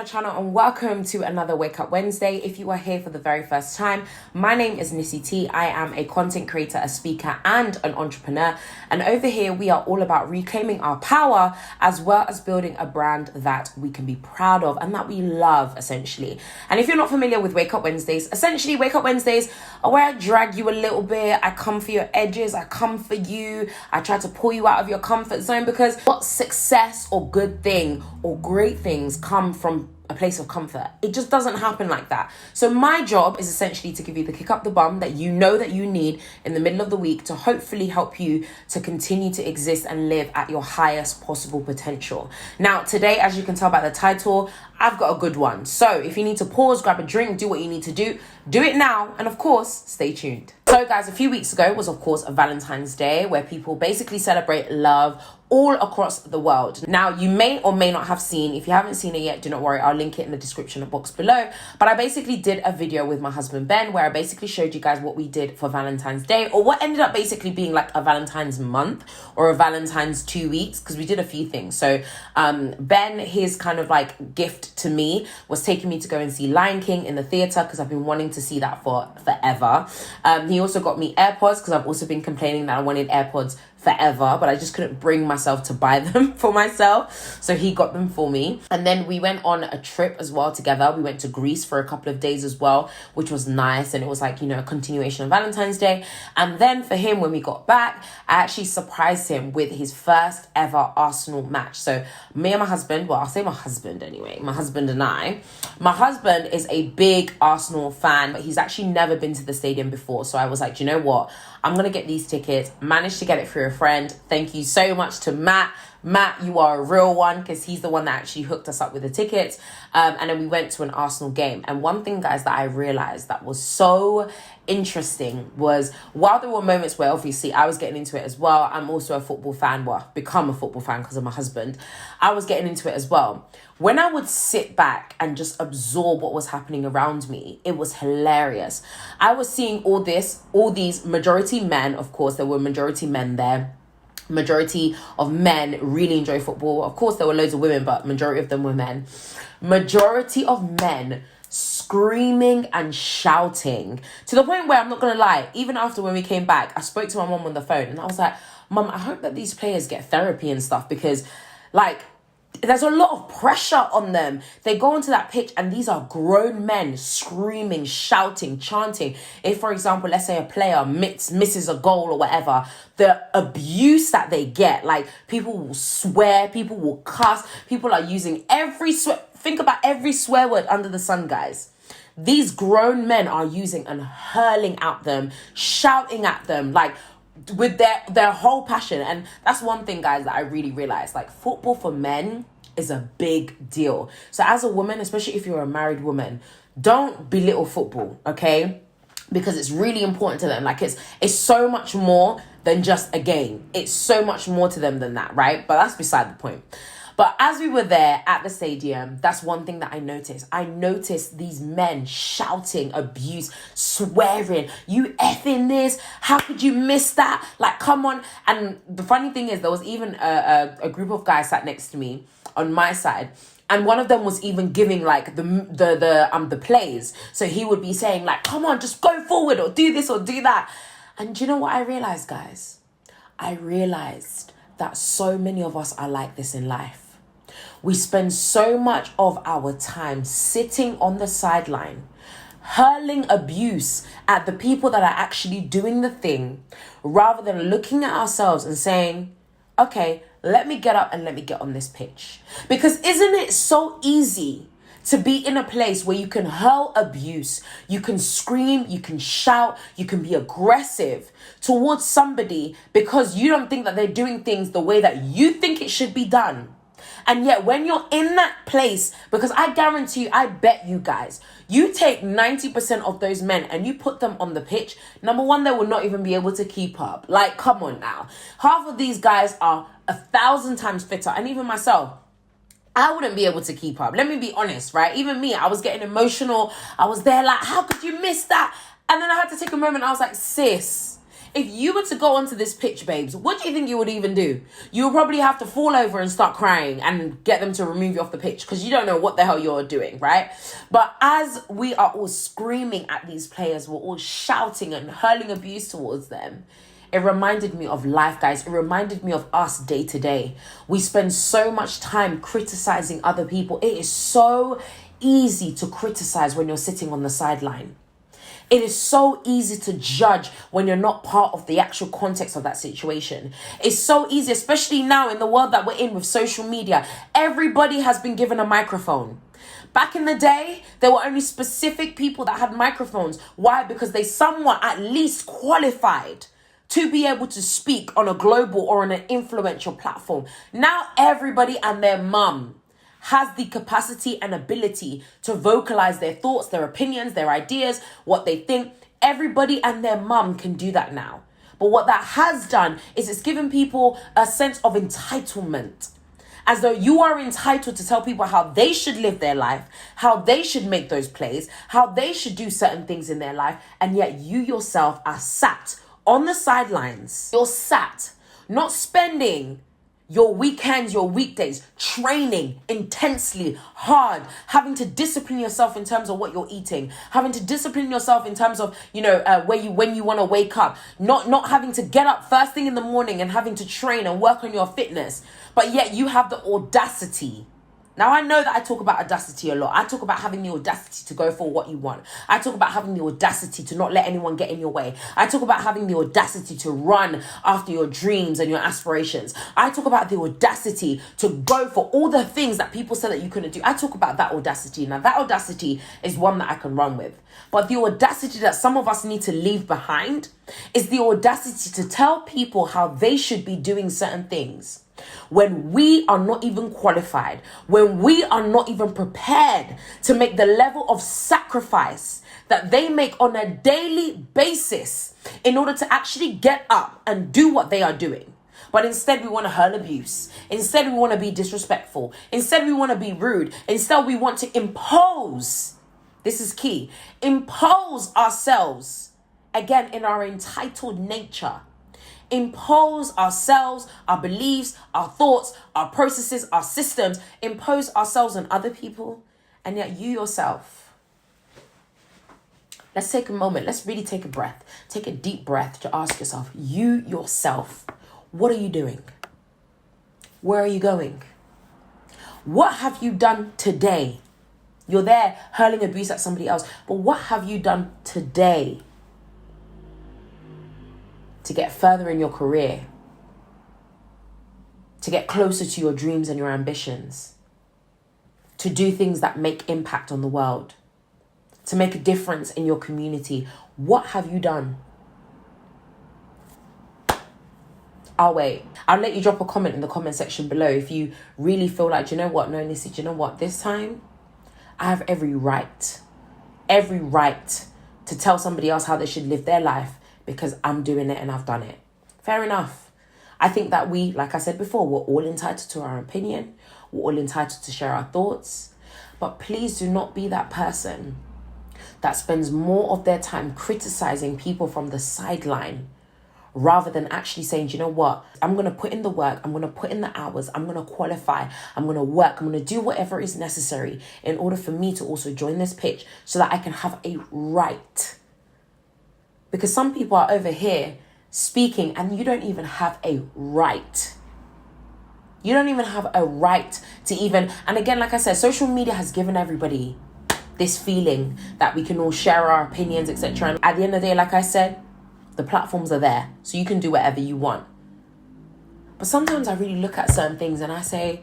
channel and welcome to another Wake Up Wednesday. If you are here for the very first time, my name is Nissy T. I am a content creator, a speaker and an entrepreneur, and over here we are all about reclaiming our power as well as building a brand that we can be proud of and that we love, essentially. And if you're not familiar with Wake Up Wednesdays, essentially Wake Up Wednesdays are where I drag you a little bit, I come for your edges, I come for you, I try to pull you out of your comfort zone, because what success or good thing or great things come from a place of comfort. It just doesn't happen like that. So my job is essentially to give you the kick up the bum that you know that you need in the middle of the week to hopefully help you to continue to exist and live at your highest possible potential. Now, today, as you can tell by the title, I've got a good one. So if you need to pause, grab a drink, do what you need to do it now. And of course, stay tuned. So guys, a few weeks ago was of course a Valentine's Day where people basically celebrate love all across the world. Now, you may or may not have seen, if you haven't seen it yet, do not worry, I'll link it in the description box below. But I basically did a video with my husband, Ben, where I basically showed you guys what we did for Valentine's Day, or what ended up basically being like a Valentine's month or a Valentine's 2 weeks, because we did a few things. So Ben, his kind of like gift to me was taking me to go and see Lion King in the theater, because I've been wanting to see that for forever. He also got me AirPods, because I've also been complaining that I wanted AirPods forever, but I just couldn't bring myself to buy them for myself. So he got them for me. And then we went on a trip as well together. We went to Greece for a couple of days as well, which was nice. And it was like, you know, a continuation of Valentine's Day. And then for him, when we got back, I actually surprised him with his first ever Arsenal match. So me and my husband, well, I'll say my husband anyway, my husband and I, my husband is a big Arsenal fan, but he's actually never been to the stadium before. So I was like, you know what? I'm going to get these tickets. Managed to get it through a friend. Thank you so much to Matt. Matt, you are a real one, because he's the one that actually hooked us up with the tickets. And then we went to an Arsenal game. And one thing, guys, that I realized that was so interesting was, while there were moments where obviously I was getting into it as well, I'm also a football fan, well, become a football fan because of my husband, I was getting into it as well. When I would sit back and just absorb what was happening around me, it was hilarious. I was seeing all these majority men, of course, there were majority men there. Majority of men really enjoy football. Of course, there were loads of women, but majority of them were men. Majority of men screaming and shouting, to the point where, I'm not gonna lie, even after when we came back, I spoke to my mom on the phone and I was like, Mom, I hope that these players get therapy and stuff, because like, there's a lot of pressure on them. They go onto that pitch and these are grown men screaming, shouting, chanting. If, for example, let's say a player misses a goal or whatever, the abuse that they get, like people will swear, people will cuss, people are using every swear. Think about every swear word under the sun, guys. These grown men are using and hurling at them, shouting at them, like with their whole passion. And that's one thing, guys, that I really realized, like football for men is a big deal. So as a woman, especially if you're a married woman, don't belittle football, okay? Because it's really important to them. Like it's so much more than just a game. It's so much more to them than that, right? But that's beside the point. But as we were there at the stadium, that's one thing that I noticed. I noticed these men shouting abuse, swearing, you effing this, how could you miss that? Like, come on. And the funny thing is, there was even a group of guys sat next to me on my side. And one of them was even giving like the plays. So he would be saying like, come on, just go forward or do this or do that. And do you know what I realized, guys? I realized that so many of us are like this in life. We spend so much of our time sitting on the sideline, hurling abuse at the people that are actually doing the thing, rather than looking at ourselves and saying, okay, let me get up and let me get on this pitch. Because isn't it so easy to be in a place where you can hurl abuse, you can scream, you can shout, you can be aggressive towards somebody because you don't think that they're doing things the way that you think it should be done. And yet when you're in that place, because I guarantee you, I bet you guys, you take 90% of those men and you put them on the pitch, number one, they will not even be able to keep up. Like, come on now. Half of these guys are 1,000 times fitter. And even myself, I wouldn't be able to keep up. Let me be honest, right? Even me, I was getting emotional. I was there like, how could you miss that? And then I had to take a moment. I was like, sis, If you were to go onto this pitch, babes, what do you think you would even do? You would probably have to fall over and start crying and get them to remove you off the pitch because you don't know what the hell you're doing, right? But as we are all screaming at these players, we're all shouting and hurling abuse towards them. It reminded me of life, guys. It reminded me of us day to day. We spend so much time criticizing other people. It is so easy to criticize when you're sitting on the sideline. It is so easy to judge when you're not part of the actual context of that situation. It's so easy, especially now in the world that we're in with social media. Everybody has been given a microphone. Back in the day, there were only specific people that had microphones. Why? Because they somewhat at least qualified to be able to speak on a global or on an influential platform. Now everybody and their mum has the capacity and ability to vocalize their thoughts, their opinions, their ideas, what they think. Everybody and their mum can do that now. But what that has done is it's given people a sense of entitlement, as though you are entitled to tell people how they should live their life, how they should make those plays, how they should do certain things in their life, and yet you yourself are sat on the sidelines. You're sat, not spending your weekends, your weekdays, training intensely hard, having to discipline yourself in terms of what you're eating, having to discipline yourself in terms of, when you want to wake up, not having to get up first thing in the morning and having to train and work on your fitness, but yet you have the audacity. Now, I know that I talk about audacity a lot. I talk about having the audacity to go for what you want. I talk about having the audacity to not let anyone get in your way. I talk about having the audacity to run after your dreams and your aspirations. I talk about the audacity to go for all the things that people said that you couldn't do. I talk about that audacity. Now, that audacity is one that I can run with. But the audacity that some of us need to leave behind is the audacity to tell people how they should be doing certain things, when we are not even qualified, when we are not even prepared to make the level of sacrifice that they make on a daily basis in order to actually get up and do what they are doing. But instead we want to hurl abuse. Instead we want to be disrespectful. Instead we want to be rude. Instead we want to impose. This is key. Impose ourselves, again, in our entitled nature. Impose ourselves, our beliefs, our thoughts, our processes, our systems, impose ourselves on other people, and yet you yourself. Let's take a moment. Let's really take a breath. Take a deep breath to ask yourself, you yourself, what are you doing? Where are you going? What have you done today? You're there hurling abuse at somebody else, but what have you done today to get further in your career, to get closer to your dreams and your ambitions, to do things that make impact on the world, to make a difference in your community? What have you done? I'll wait. I'll let you drop a comment in the comment section below if you really feel like, you know what, no, Nissy, do you know what, this time I have every right to tell somebody else how they should live their life, because I'm doing it and I've done it. Fair enough. I think that we, like I said before, we're all entitled to our opinion. We're all entitled to share our thoughts. But please do not be that person that spends more of their time criticizing people from the sideline rather than actually saying, do you know what? I'm going to put in the work. I'm going to put in the hours. I'm going to qualify. I'm going to work. I'm going to do whatever is necessary in order for me to also join this pitch so that I can have a right. Because some people are over here speaking and you don't even have a right. You don't even have a right to even... And again, like I said, social media has given everybody this feeling that we can all share our opinions, etc. And at the end of the day, like I said, the platforms are there, so you can do whatever you want. But sometimes I really look at certain things and I think,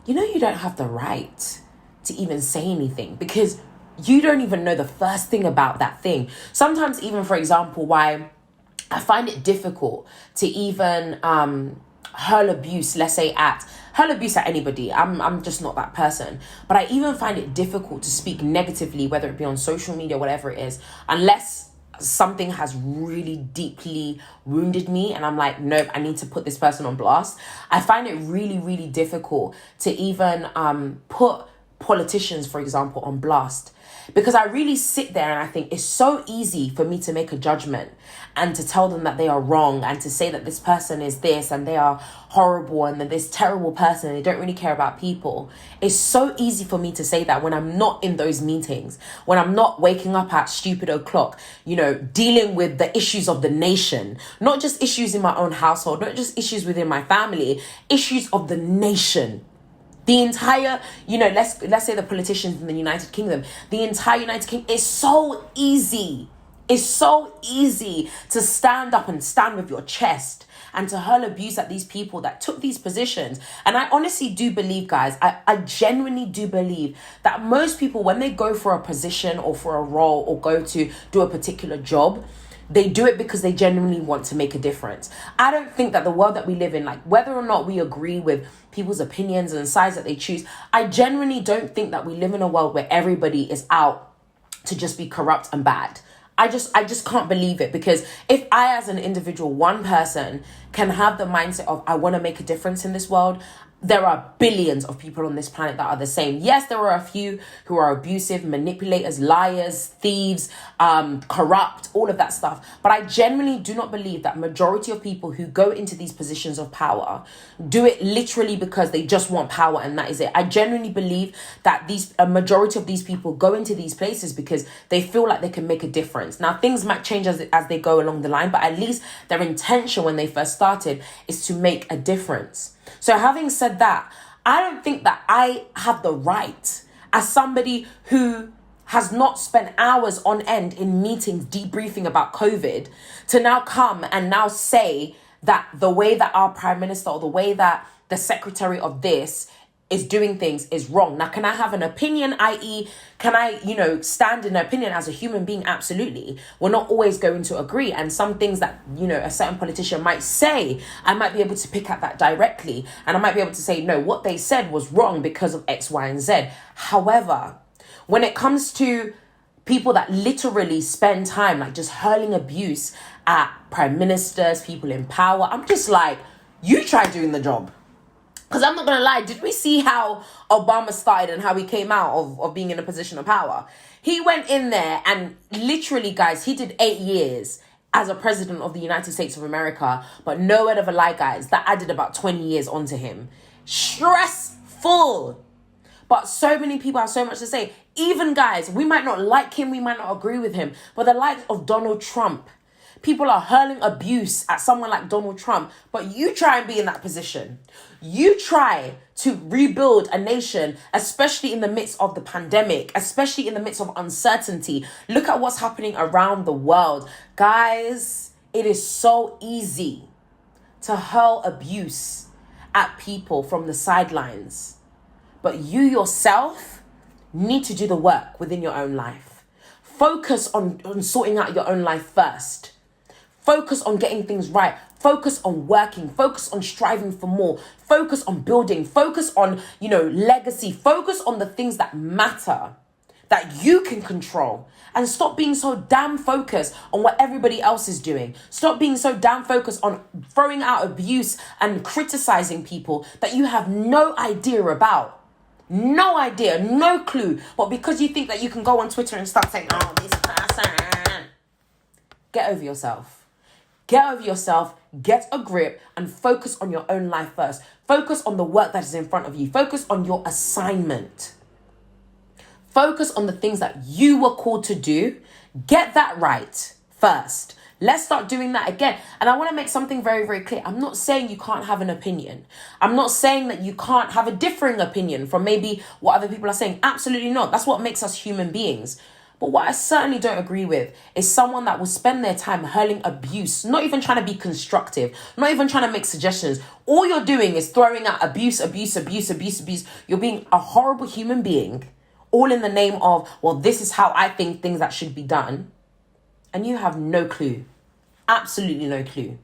you don't have the right to even say anything because you don't even know the first thing about that thing. Sometimes even, for example, why I find it difficult to even hurl abuse, hurl abuse at anybody. I'm just not that person. But I even find it difficult to speak negatively, whether it be on social media, whatever it is, unless something has really deeply wounded me and I'm like, nope, I need to put this person on blast. I find it really, really difficult to even put politicians, for example, on blast. Because I really sit there and I think it's so easy for me to make a judgment and to tell them that they are wrong and to say that this person is this and they are horrible and that this terrible person, they don't really care about people. It's so easy for me to say that when I'm not in those meetings, when I'm not waking up at stupid o'clock, dealing with the issues of the nation, not just issues in my own household, not just issues within my family, issues of the nation. The entire, let's say the politicians in the United Kingdom, the entire United Kingdom, is so easy. It's so easy to stand up and stand with your chest and to hurl abuse at these people that took these positions. And I honestly do believe, guys, I genuinely do believe that most people, when they go for a position or for a role or go to do a particular job, they do it because they genuinely want to make a difference. I don't think that the world that we live in, like whether or not we agree with people's opinions and sides that they choose, I genuinely don't think that we live in a world where everybody is out to just be corrupt and bad. I just can't believe it, because if I, as an individual, one person, can have the mindset of I want to make a difference in this world, there are billions of people on this planet that are the same. Yes, there are a few who are abusive, manipulators, liars, thieves, corrupt, all of that stuff. But I genuinely do not believe that majority of people who go into these positions of power do it literally because they just want power and that is it. I genuinely believe that a majority of these people go into these places because they feel like they can make a difference. Now, things might change as they go along the line, but at least their intention when they first started is to make a difference. So having said that, I don't think that I have the right, as somebody who has not spent hours on end in meetings debriefing about COVID, to now come and now say that the way that our prime minister or the way that the secretary of this is doing things is wrong. Now, can I have an opinion, i.e., can I, stand in an opinion as a human being? Absolutely. We're not always going to agree. And some things that, a certain politician might say, I might be able to pick at that directly. And I might be able to say, no, what they said was wrong because of X, Y, and Z. However, when it comes to people that literally spend time, like just hurling abuse at prime ministers, people in power, I'm just like, you try doing the job. Because I'm not going to lie, did we see how Obama started and how he came out of being in a position of power? He went in there and literally, guys, he did 8 years as a president of the United States of America. But no word of a lie, guys, that added about 20 years onto him. Stressful. But so many people have so much to say. Even, guys, we might not like him, we might not agree with him, but the likes of Donald Trump, people are hurling abuse at someone like Donald Trump, but you try and be in that position. You try to rebuild a nation, especially in the midst of the pandemic, especially in the midst of uncertainty. Look at what's happening around the world. Guys, it is so easy to hurl abuse at people from the sidelines. But you yourself need to do the work within your own life. Focus on sorting out your own life first. Focus on getting things right. Focus on working. Focus on striving for more. Focus on building. Focus on, legacy. Focus on the things that matter, that you can control. And stop being so damn focused on what everybody else is doing. Stop being so damn focused on throwing out abuse and criticizing people that you have no idea about. No idea, no clue. But because you think that you can go on Twitter and start saying, oh, this person. Get over yourself. Get over yourself, get a grip, and focus on your own life first. Focus on the work that is in front of you. Focus on your assignment. Focus on the things that you were called to do. Get that right first. Let's start doing that again. And I want to make something very, very clear. I'm not saying you can't have an opinion. I'm not saying that you can't have a differing opinion from maybe what other people are saying. Absolutely not. That's what makes us human beings. But what I certainly don't agree with is someone that will spend their time hurling abuse, not even trying to be constructive, not even trying to make suggestions. All you're doing is throwing out abuse. You're being a horrible human being, all in the name of, well, this is how I think things that should be done. And you have no clue. Absolutely no clue.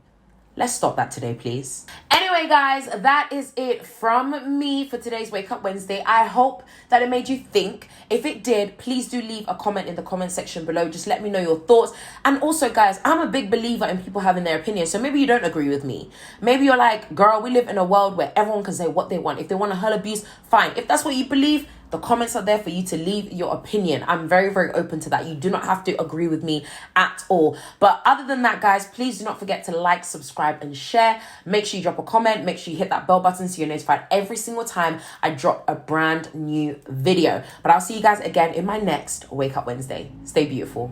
Let's stop that today, please. Anyway, guys, that is it from me for today's Wake Up Wednesday. I hope that it made you think. If it did, please do leave a comment in the comment section below. Just let me know your thoughts. And also, guys, I'm a big believer in people having their opinions. So maybe you don't agree with me. Maybe you're like, girl, we live in a world where everyone can say what they want. If they want to hurl abuse, fine. If that's what you believe, The comments are there for you to leave your opinion. I'm very, very open to that. You do not have to agree with me at all. But other than that, guys, please do not forget to like, subscribe, and share. Make sure you drop a comment. Make sure you hit that bell button so you're notified every single time I drop a brand new video. But I'll see you guys again in my next Wake Up Wednesday. Stay beautiful.